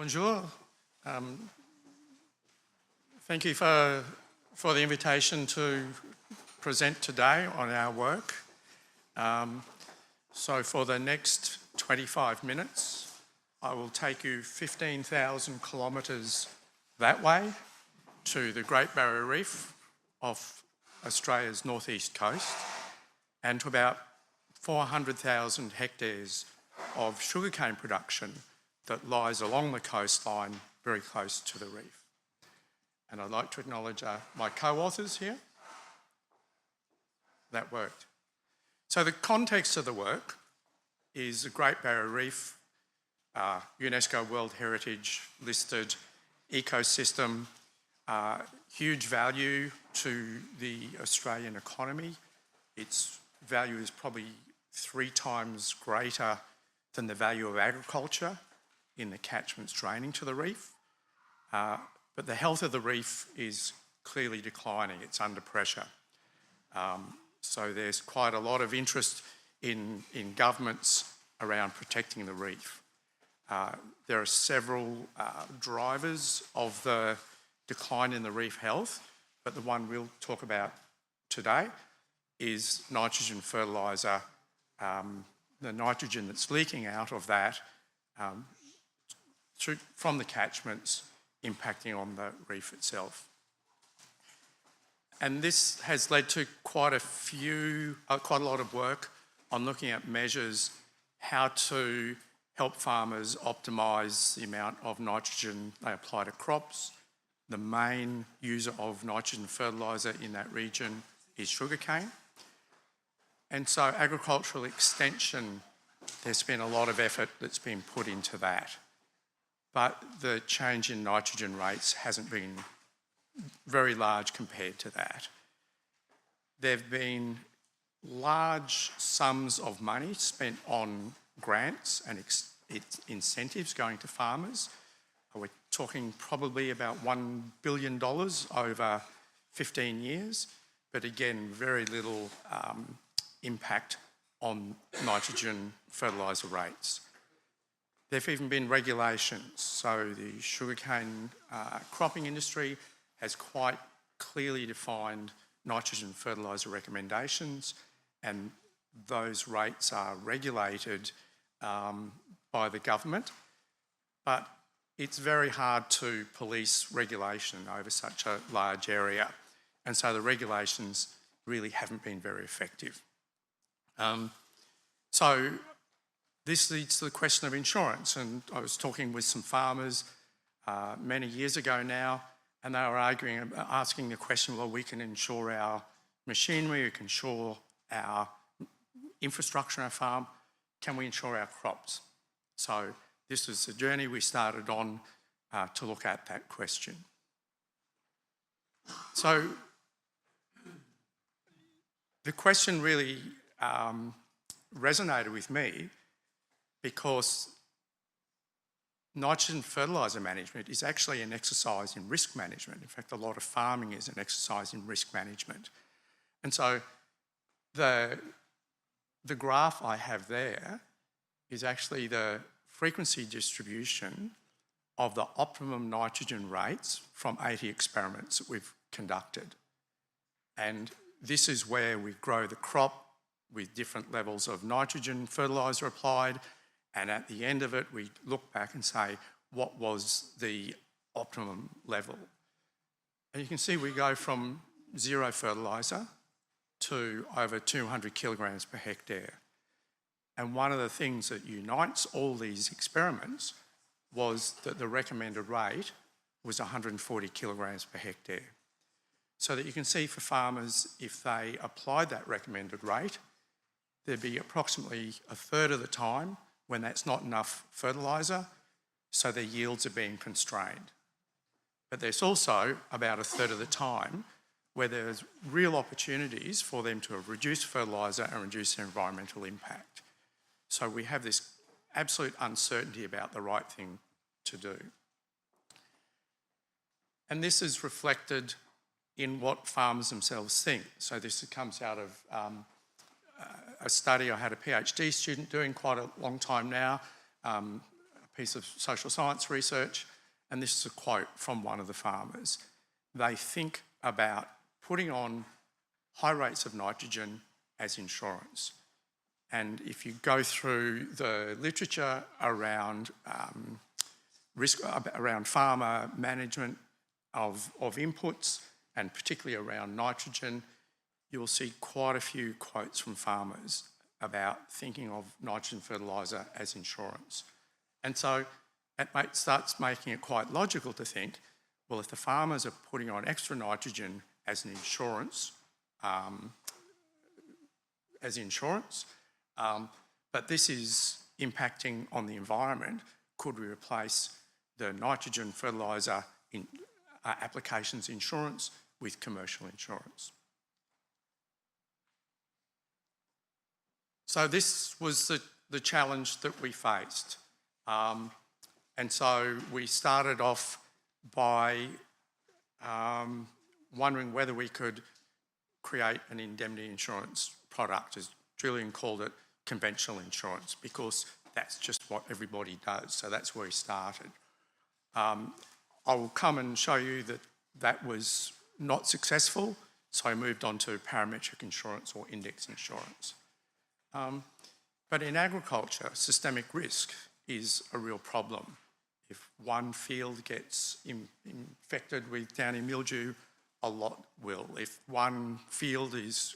Bonjour. Thank you for the invitation to present today on our work. So for the next 25 minutes, I will take you 15,000 kilometres that way to the Great Barrier Reef off Australia's northeast coast and to about 400,000 hectares of sugarcane production that lies along the coastline very close to the reef. And I'd like to acknowledge my co-authors here. That worked. So the context of the work is the Great Barrier Reef, UNESCO World Heritage listed ecosystem, huge value to the Australian economy. Its value is probably 3 times greater than the value of agriculture in the catchments draining to the reef. But the health of the reef is clearly declining. It's under pressure. So there's quite a lot of interest in governments around protecting the reef. There are several drivers of the decline in the reef health, but the one we'll talk about today is nitrogen fertiliser, the nitrogen that's leaking out of that from the catchments impacting on the reef itself. And this has led to quite a lot of work on looking at measures how to help farmers optimise the amount of nitrogen they apply to crops. The main user of nitrogen fertiliser in that region is sugarcane. And so agricultural extension, there's been a lot of effort that's been put into that. But the change in nitrogen rates hasn't been very large compared to that. There have been large sums of money spent on grants and incentives going to farmers. We're talking probably about $1 billion over 15 years, but again, very little impact on nitrogen fertiliser rates. There have even been regulations. So the sugarcane cropping industry has quite clearly defined nitrogen fertiliser recommendations, and those rates are regulated by the government. But it's very hard to police regulation over such a large area. And so the regulations really haven't been very effective. So this leads to the question of insurance. And I was talking with some farmers many years ago now, and they were asking the question, well, we can insure our machinery, we can insure our infrastructure on our farm, can we insure our crops? So this was the journey we started on to look at that question. So the question really resonated with me because nitrogen fertiliser management is actually an exercise in risk management. In fact, a lot of farming is an exercise in risk management. And so the graph I have there is actually the frequency distribution of the optimum nitrogen rates from 80 experiments that we've conducted. And this is where we grow the crop with different levels of nitrogen fertiliser applied, and at the end of it, we look back and say, what was the optimum level? And you can see we go from 0 fertiliser to over 200 kilograms per hectare. And one of the things that unites all these experiments was that the recommended rate was 140 kilograms per hectare. So that you can see for farmers, if they applied that recommended rate, there'd be approximately a third of the time when that's not enough fertiliser, so their yields are being constrained. But there's also about a third of the time where there's real opportunities for them to have reduced fertiliser and reduce their environmental impact. So we have this absolute uncertainty about the right thing to do. And this is reflected in what farmers themselves think. So this comes out of a study I had a PhD student doing quite a long time now, a piece of social science research, and this is a quote from one of the farmers. They think about putting on high rates of nitrogen as insurance. And if you go through the literature around risk, around farmer management of inputs, and particularly around nitrogen, you'll see quite a few quotes from farmers about thinking of nitrogen fertiliser as insurance. And so it starts making it quite logical to think, well, if the farmers are putting on extra nitrogen as an insurance, but this is impacting on the environment, could we replace the nitrogen fertiliser applications insurance with commercial insurance? So this was the challenge that we faced. And so we started off by wondering whether we could create an indemnity insurance product, as Julian called it, conventional insurance, because that's just what everybody does. So that's where we started. I will come and show you that that was not successful, so I moved on to parametric insurance or index insurance. But in agriculture, systemic risk is a real problem. If one field gets infected with downy mildew, a lot will. If one field is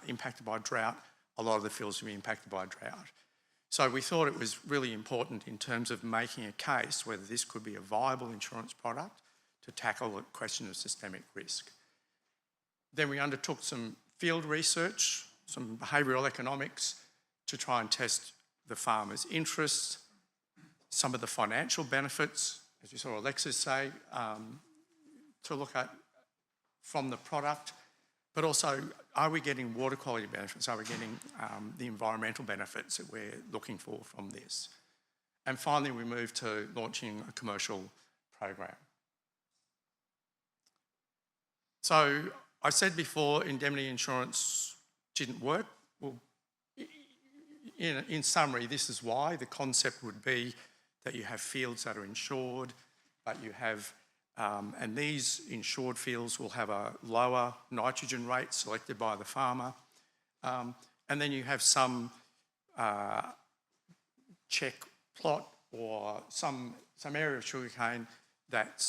impacted by drought, a lot of the fields will be impacted by drought. So we thought it was really important in terms of making a case whether this could be a viable insurance product to tackle the question of systemic risk. Then we undertook some field research, some behavioural economics, to try and test the farmers' interests, some of the financial benefits, as you saw Alexis say, to look at from the product, but also, are we getting water quality benefits? Are we getting the environmental benefits that we're looking for from this? And finally, we moved to launching a commercial program. So I said before, indemnity insurance didn't work. Well, in summary, this is why. The concept would be that you have fields that are insured, but you have, and these insured fields will have a lower nitrogen rate selected by the farmer. And then you have some check plot or some area of sugarcane that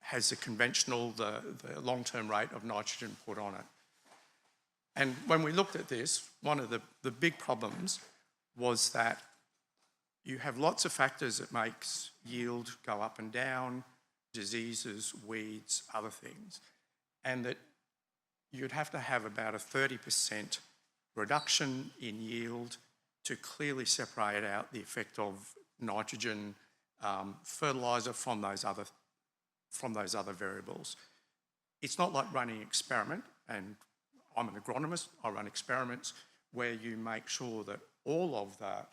has the conventional, the long-term rate of nitrogen put on it. And when we looked at this, one of the big problems was that you have lots of factors that makes yield go up and down, diseases, weeds, other things, and that you'd have to have about a 30% reduction in yield to clearly separate out the effect of nitrogen fertiliser from those other variables. It's not like running an experiment, and I'm an agronomist, I run experiments where you make sure that all of the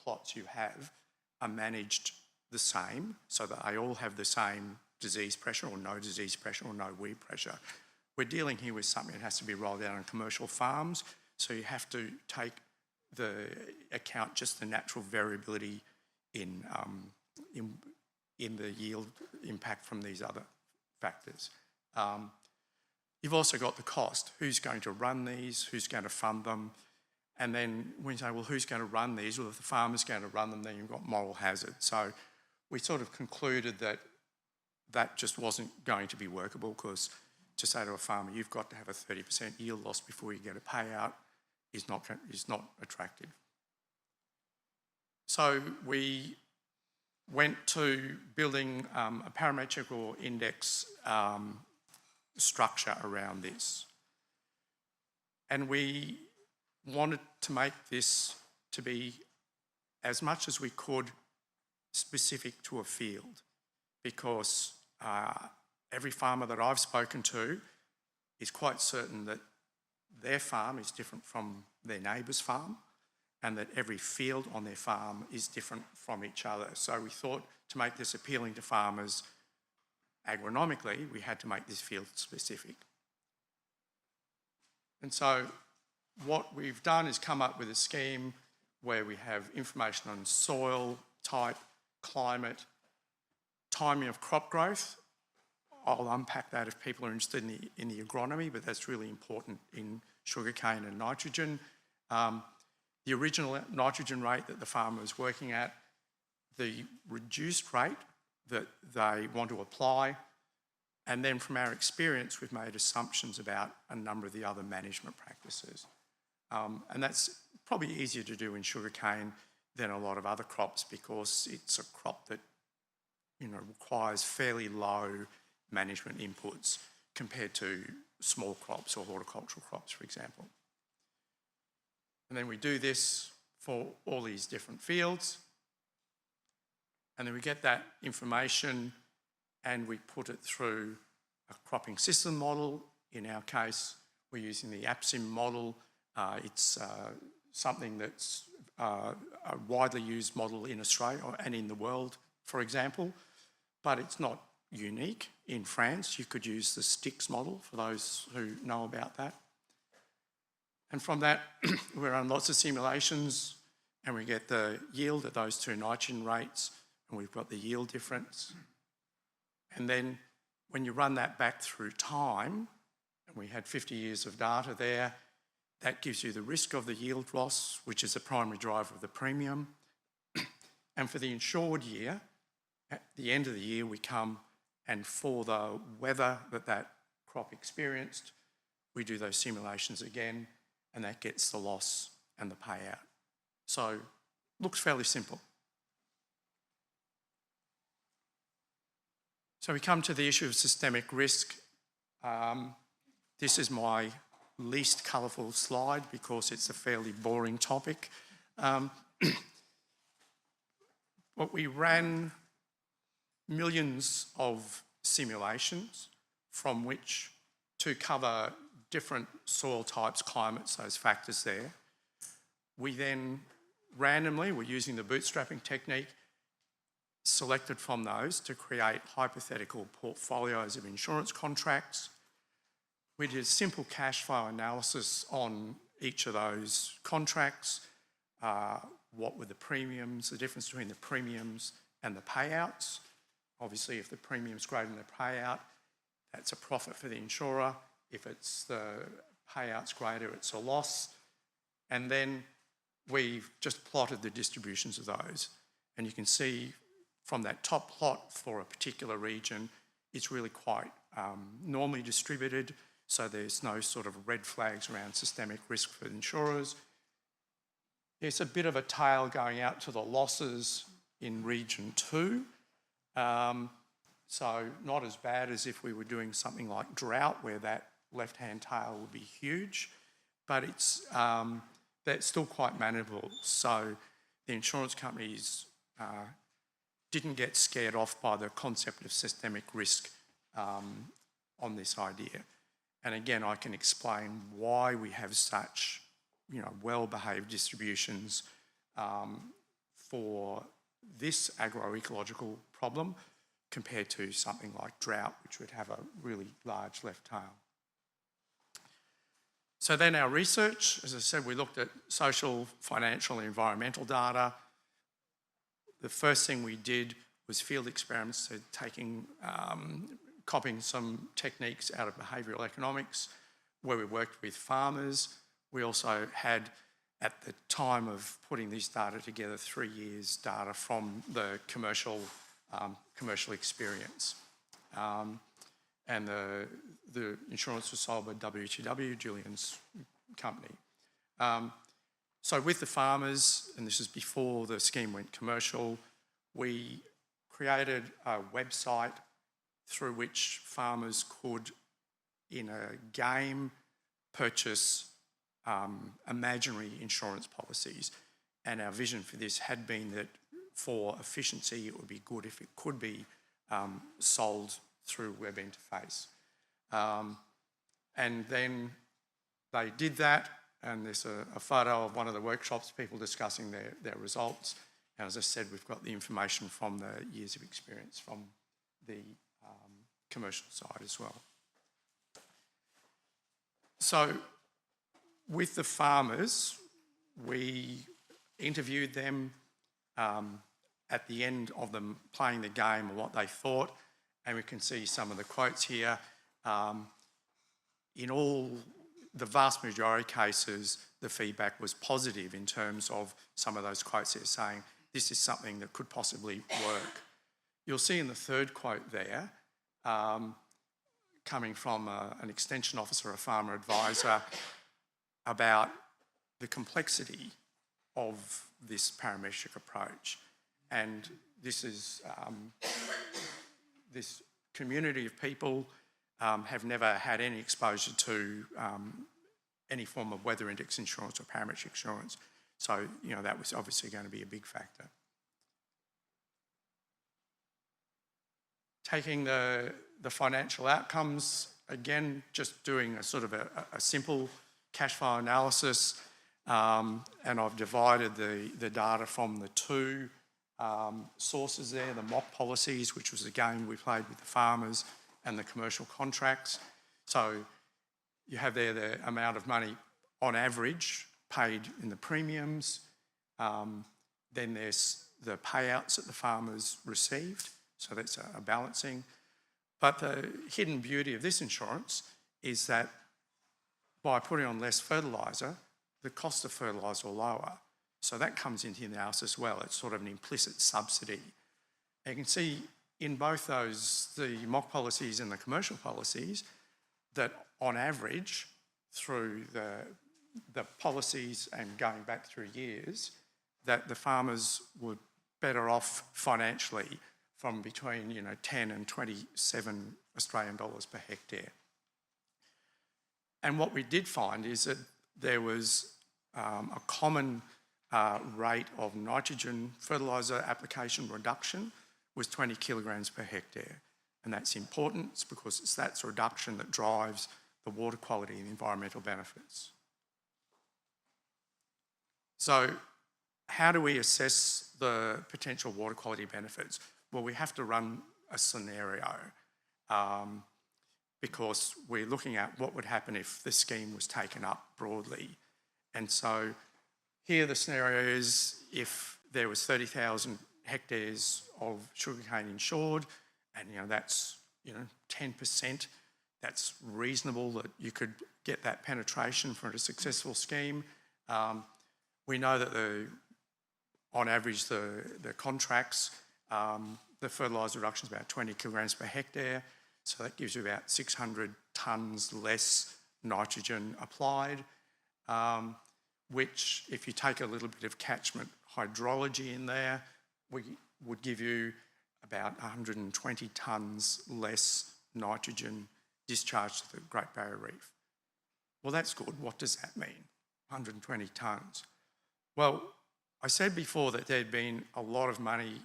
plots you have are managed the same, so that they all have the same disease pressure or no disease pressure or no weed pressure. We're dealing here with something that has to be rolled out on commercial farms, so you have to take account just the natural variability in the yield impact from these other factors. You've also got the cost. Who's going to run these? Who's going to fund them? And then when you say, well, who's going to run these? Well, if the farmer's going to run them, then you've got moral hazard. So we sort of concluded that that just wasn't going to be workable, because to say to a farmer, you've got to have a 30% yield loss before you get a payout is not attractive. So we went to building a parametric or index structure around this. And we wanted to make this to be, as much as we could, specific to a field, because every farmer that I've spoken to is quite certain that their farm is different from their neighbour's farm, and that every field on their farm is different from each other. So we thought, to make this appealing to farmers agronomically, we had to make this field specific. And so what we've done is come up with a scheme where we have information on soil type, climate, timing of crop growth. I'll unpack that if people are interested in the agronomy, but that's really important in sugarcane and nitrogen. The original nitrogen rate that the farmer was working at, the reduced rate that they want to apply, and then from our experience, we've made assumptions about a number of the other management practices. And that's probably easier to do in sugarcane than a lot of other crops because it's a crop that, requires fairly low management inputs compared to small crops or horticultural crops, for example. And then we do this for all these different fields. And then we get that information and we put it through a cropping system model. In our case, we're using the APSIM model. It's something that's a widely used model in Australia and in the world, for example, but it's not unique. In France, you could use the STIX model for those who know about that. And from that, we run lots of simulations and we get the yield at those two nitrogen rates, and we've got the yield difference. And then when you run that back through time, and we had 50 years of data there, that gives you the risk of the yield loss, which is the primary driver of the premium. And for the insured year, at the end of the year, we come and for the weather that crop experienced, we do those simulations again, and that gets the loss and the payout. So, looks fairly simple. So we come to the issue of systemic risk. This is my least colourful slide because it's a fairly boring topic. But we ran millions of simulations from which to cover different soil types, climates, those factors there. We then randomly, we're using the bootstrapping technique, selected from those to create hypothetical portfolios of insurance contracts. We did simple cash flow analysis on each of those contracts. What were the premiums, the difference between the premiums and the payouts. Obviously, if the premium's greater than the payout, that's a profit for the insurer. If it's the payout's greater, it's a loss. And then we've just plotted the distributions of those. And you can see from that top plot for a particular region, it's really quite normally distributed, so there's no sort of red flags around systemic risk for insurers. There's a bit of a tail going out to the losses in region 2. So not as bad as if we were doing something like drought, where that left-hand tail would be huge, but it's that's still quite manageable. So the insurance companies didn't get scared off by the concept of systemic risk on this idea. And again, I can explain why we have such, well-behaved distributions for this agroecological problem compared to something like drought, which would have a really large left tail. So then our research, as I said, we looked at social, financial and environmental data. The first thing we did was field experiments, so copying some techniques out of behavioural economics, where we worked with farmers. We also had, at the time of putting this data together, 3 years data from the commercial experience. And the insurance was sold by WTW, Julian's company. So with the farmers, and this is before the scheme went commercial, we created a website through which farmers could, in a game, purchase imaginary insurance policies. And our vision for this had been that for efficiency, it would be good if it could be sold through web interface. And then they did that, and there's a photo of one of the workshops, people discussing their results. And as I said, we've got the information from the years of experience from the commercial side as well. So with the farmers, we interviewed them at the end of them playing the game and what they thought, and we can see some of the quotes here. In all, the vast majority of cases, the feedback was positive in terms of some of those quotes there saying, this is something that could possibly work. You'll see in the third quote there, coming from an extension officer, a farmer advisor, about the complexity of this parametric approach. And this is, this community of people have never had any exposure to any form of weather index insurance or parametric insurance. So, you know, that was obviously going to be a big factor. Taking the financial outcomes, again, just doing a sort of a simple cash flow analysis, and I've divided the data from the two sources there, the mock policies, which was a game we played with the farmers, and the commercial contracts. So you have there the amount of money on average paid in the premiums. Then there's the payouts that the farmers received. So that's a balancing. But the hidden beauty of this insurance is that by putting on less fertiliser, the cost of fertiliser are lower. So that comes into the analysis as well. It's sort of an implicit subsidy. And you can see in both those, the mock policies and the commercial policies, that on average, through the policies and going back through years, that the farmers were better off financially from between 10 and 27 Australian dollars per hectare. And what we did find is that there was a common rate of nitrogen fertiliser application reduction was 20 kilograms per hectare. And that's important. It's because it's that reduction that drives the water quality and the environmental benefits. So how do we assess the potential water quality benefits? Well, we have to run a scenario because we're looking at what would happen if the scheme was taken up broadly. And so here the scenario is if there was 30,000 hectares of sugarcane insured, and that's 10%, that's reasonable that you could get that penetration for a successful scheme. We know that on average the contracts, the fertiliser reduction is about 20 kilograms per hectare, so that gives you about 600 tonnes less nitrogen applied, which if you take a little bit of catchment hydrology in there, would give you about 120 tonnes less nitrogen discharged to the Great Barrier Reef. Well, that's good. What does that mean, 120 tonnes? Well, I said before that there'd been a lot of money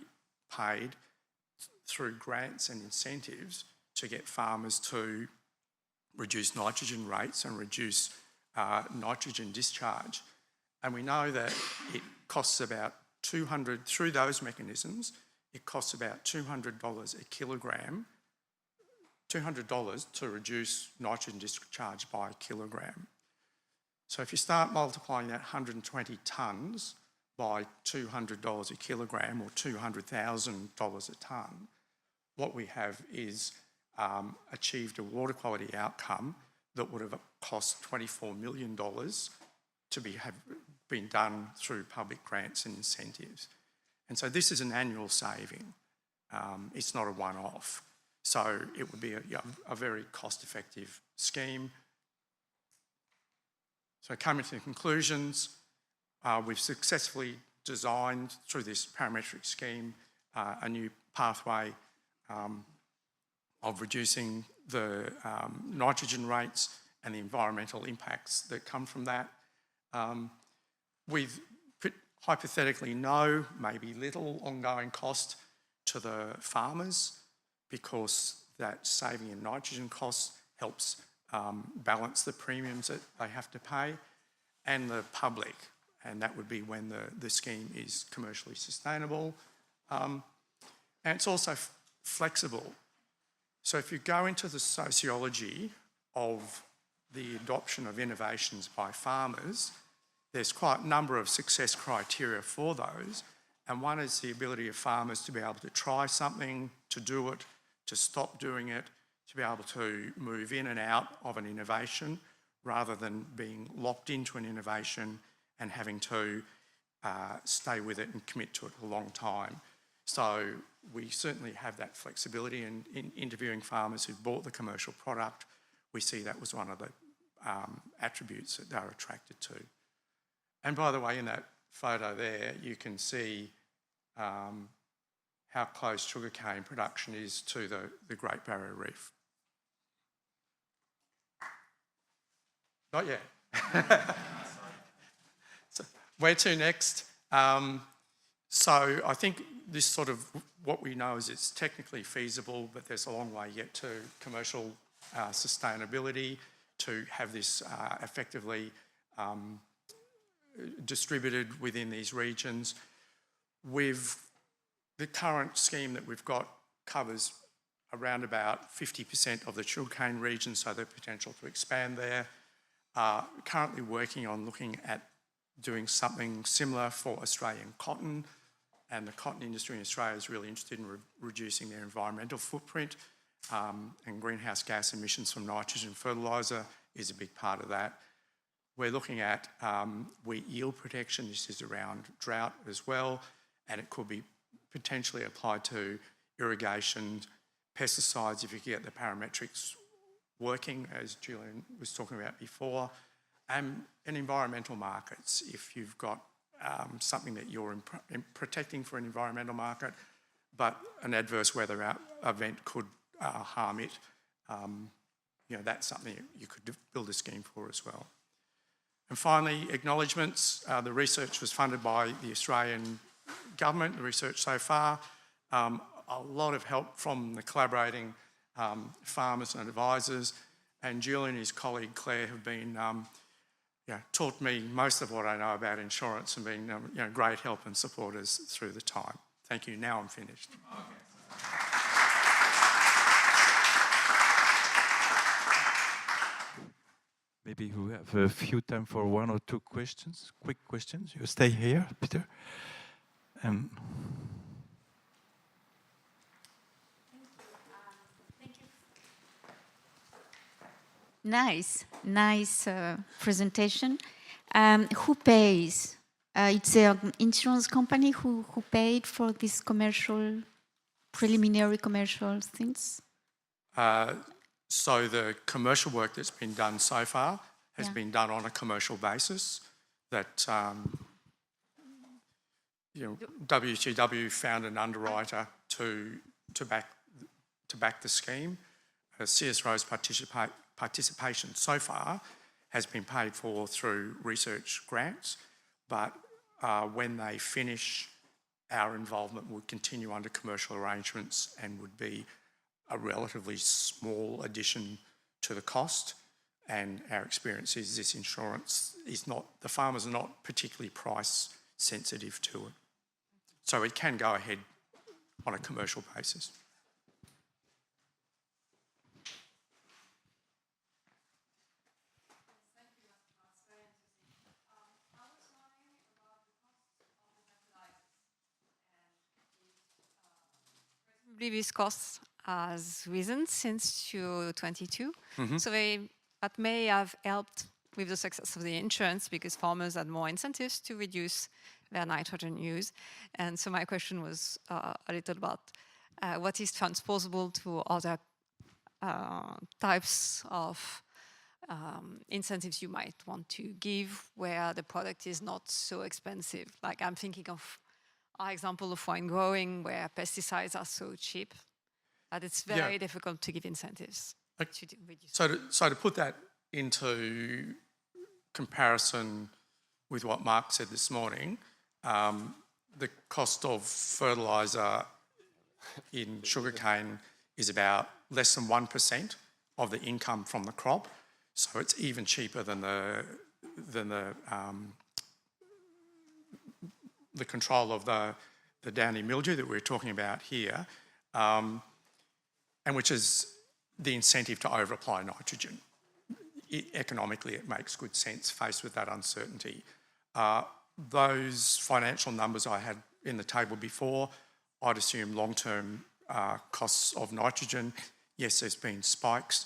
paid through grants and incentives to get farmers to reduce nitrogen rates and reduce nitrogen discharge. And we know that it costs about $200, through those mechanisms, it costs about $200 a kilogram, $200 to reduce nitrogen discharge by a kilogram. So if you start multiplying that 120 tonnes by $200 a kilogram or $200,000 a tonne, what we have is achieved a water quality outcome that would have cost $24 million to have been done through public grants and incentives. And so this is an annual saving. It's not a one-off. So it would be a very cost-effective scheme. So coming to the conclusions, we've successfully designed through this parametric scheme a new pathway of reducing the nitrogen rates and the environmental impacts that come from that. With hypothetically no, maybe little ongoing cost to the farmers because that saving in nitrogen costs helps balance the premiums that they have to pay, and the public, and that would be when the scheme is commercially sustainable. And it's also flexible. So if you go into the sociology of the adoption of innovations by farmers, there's quite a number of success criteria for those, And one is the ability of farmers to be able to try something, to do it, to stop doing it, to be able to move in and out of an innovation rather than being locked into an innovation and having to stay with it and commit to it a long time. So we certainly have that flexibility, and in interviewing farmers who've bought the commercial product, we see that was one of the attributes that they're attracted to. And by the way, in that photo there, you can see how close sugarcane production is to the Great Barrier Reef. Not yet. So where to next? So I think this sort of, what we know is it's technically feasible, but there's a long way yet to commercial sustainability, to have this effectively distributed within these regions. The current scheme that we've got covers around about 50% of the sugarcane region, so there's potential to expand there. Currently working on looking at doing something similar for Australian cotton, and the cotton industry in Australia is really interested in reducing their environmental footprint, and greenhouse gas emissions from nitrogen fertiliser is a big part of that. We're looking at wheat yield protection. This is around drought as well, and it could be potentially applied to irrigation, pesticides if you get the parametrics working, as Julian was talking about before, and environmental markets. If you've got something that you're protecting for an environmental market, but an adverse weather event could harm it, that's something you could build a scheme for as well. And finally, acknowledgements. The research was funded by the Australian government, the research so far. A lot of help from the collaborating farmers and advisors, and Julian and his colleague Claire have been taught me most of what I know about insurance and been great help and supporters through the time. Thank you. Now I'm finished. Maybe we have a few time for one or two questions, quick questions. You stay here, Peter. Thank you. Nice presentation. Who pays? It's an insurance company who paid for this preliminary commercial things? So the commercial work that's been done so far has been done on a commercial basis. That WTW found an underwriter to back the scheme. CSIRO's participation so far has been paid for through research grants, but when they finish, our involvement would continue under commercial arrangements and would be a relatively small addition to the cost. And our experience is this insurance is not, the farmers are not particularly price sensitive to it. So it can go ahead on a commercial basis. This cost has risen since 2022. So that may have helped with the success of the insurance because farmers had more incentives to reduce their nitrogen use. And so my question was a little about what is transposable to other types of incentives you might want to give where the product is not so expensive. Like I'm thinking of our example of wine growing where pesticides are so cheap that it's very difficult to give incentives. To reduce. So to put that into comparison with what Mark said this morning, the cost of fertiliser in sugarcane is about less than 1% of the income from the crop. So it's even cheaper than the control of the downy mildew that we're talking about here, and which is the incentive to over-apply nitrogen. Economically, it makes good sense faced with that uncertainty. Those financial numbers I had in the table before, I'd assume long-term costs of nitrogen. Yes, there's been spikes,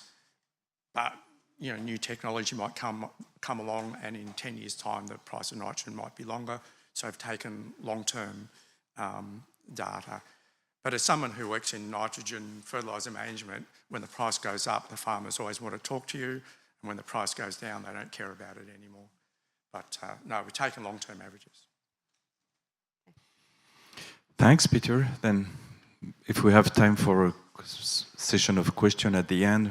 but new technology might come along, and in 10 years' time, the price of nitrogen might be longer. So I've taken long-term data. But as someone who works in nitrogen fertiliser management, when the price goes up, the farmers always want to talk to you, and when the price goes down, they don't care about it anymore. But no, we've taken long-term averages. Thanks, Peter. Then, if we have time for a session of questions at the end,